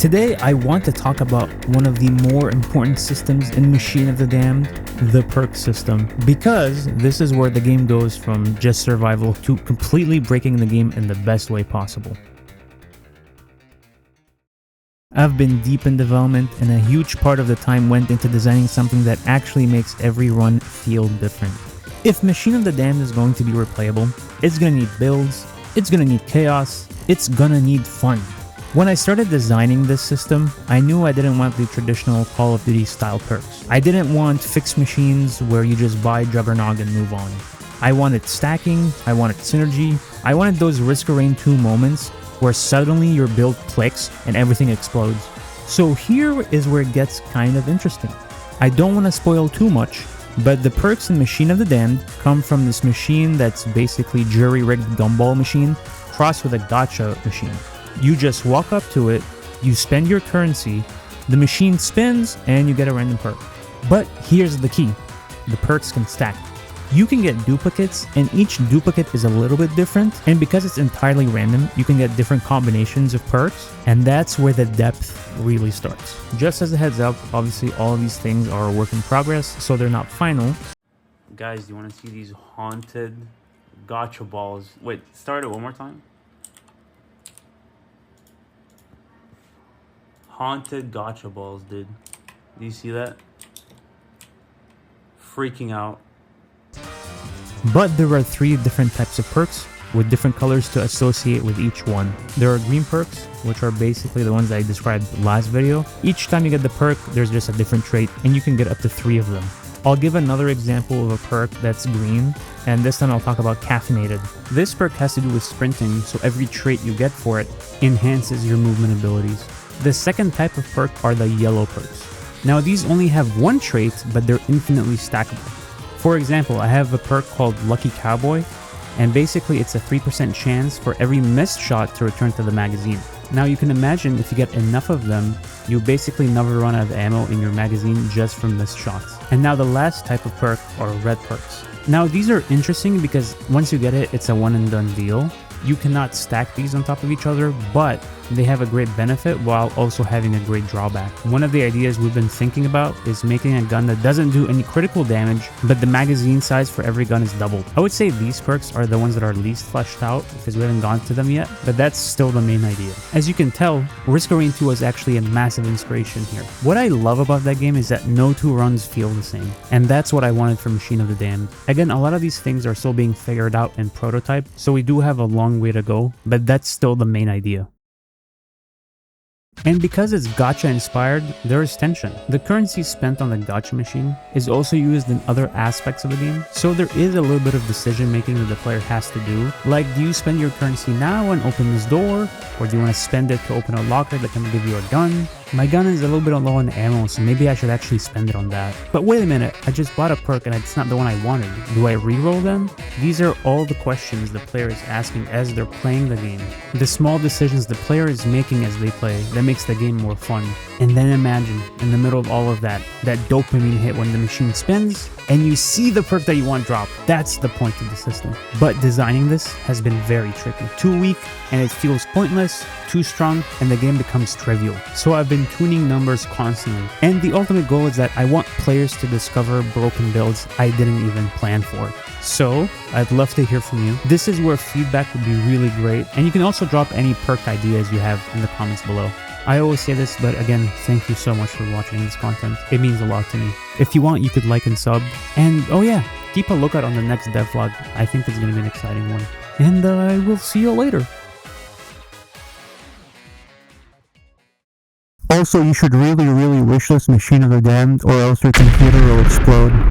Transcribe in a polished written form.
Today, I want to talk about one of the more important systems in Machine of the Damned, the perk system, because this is where the game goes from just survival to completely breaking the game in the best way possible. I've been deep in development, and a huge part of the time went into designing something that actually makes every run feel different. If Machine of the Damned is going to be replayable, it's gonna need builds, it's gonna need chaos, it's gonna need fun. When I started designing this system, I knew I didn't want the traditional Call of Duty style perks. I didn't want fixed machines where you just buy Juggernog and move on. I wanted stacking, I wanted synergy, I wanted those Risk of Rain 2 moments where suddenly your build clicks and everything explodes. So here is where it gets kind of interesting. I don't want to spoil too much, but the perks in Machine of the Damned come from this machine that's basically jury-rigged gumball machine crossed with a gacha machine. You just walk up to it, you spend your currency, the machine spins, and you get a random perk. But here's the key, the perks can stack. You can get duplicates, and each duplicate is a little bit different, and because it's entirely random, you can get different combinations of perks, and that's where the depth really starts. Just as a heads up, obviously all of these things are a work in progress, so they're not final. Guys, do you want to see these haunted gacha balls? Wait, start it one more time. Haunted gacha balls, dude. Do you see that? Freaking out. But there are 3 different types of perks with different colors to associate with each one. There are green perks, which are basically the ones I described last video. Each time you get the perk, there's just a different trait, and you can get up to 3 of them. I'll give another example of a perk that's green, and this time I'll talk about caffeinated. This perk has to do with sprinting, so every trait you get for it enhances your movement abilities. The second type of perk are the yellow perks. Now these only have 1 trait, but they're infinitely stackable. For example, I have a perk called Lucky Cowboy, and basically it's a 3% chance for every missed shot to return to the magazine. Now you can imagine if you get enough of them, you basically never run out of ammo in your magazine just from missed shots. And now the last type of perk are red perks. Now these are interesting because once you get it, it's a one and done deal. You cannot stack these on top of each other, but they have a great benefit while also having a great drawback. One of the ideas we've been thinking about is making a gun that doesn't do any critical damage, but the magazine size for every gun is doubled. I would say these perks are the ones that are least fleshed out because we haven't gone to them yet, but that's still the main idea. As you can tell, Risk of Rain 2 was actually a massive inspiration here. What I love about that game is that no 2 runs feel the same, and that's what I wanted for Machine of the Damned. Again, a lot of these things are still being figured out and prototyped, so we do have a long way to go, but that's still the main idea. And because it's gacha inspired, there is tension. The currency spent on the gacha machine is also used in other aspects of the game, so there is a little bit of decision making that the player has to do. Like, do you spend your currency now and open this door? Or do you want to spend it to open a locker that can give you a gun? My gun is a little bit low on ammo, so maybe I should actually spend it on that. But wait a minute, I just bought a perk and it's not the one I wanted. Do I reroll them? These are all the questions the player is asking as they're playing the game. The small decisions the player is making as they play that makes the game more fun. And then imagine, in the middle of all of that dopamine hit when the machine spins, and you see the perk that you want drop. That's the point of the system. But designing this has been very tricky. Too weak, and it feels pointless, too strong, and the game becomes trivial. So I've been tuning numbers constantly. And the ultimate goal is that I want players to discover broken builds I didn't even plan for. So I'd love to hear from you. This is where feedback would be really great, and you can also drop any perk ideas you have in the comments below. I always say this, but again, thank you so much for watching this content. It means a lot to me. If you want, you could like and sub. And oh yeah, keep a lookout on the next devlog. I think it's going to be an exciting one. And I will see you later. Also, you should really wishlist Machine of the Damned, or else your computer will explode.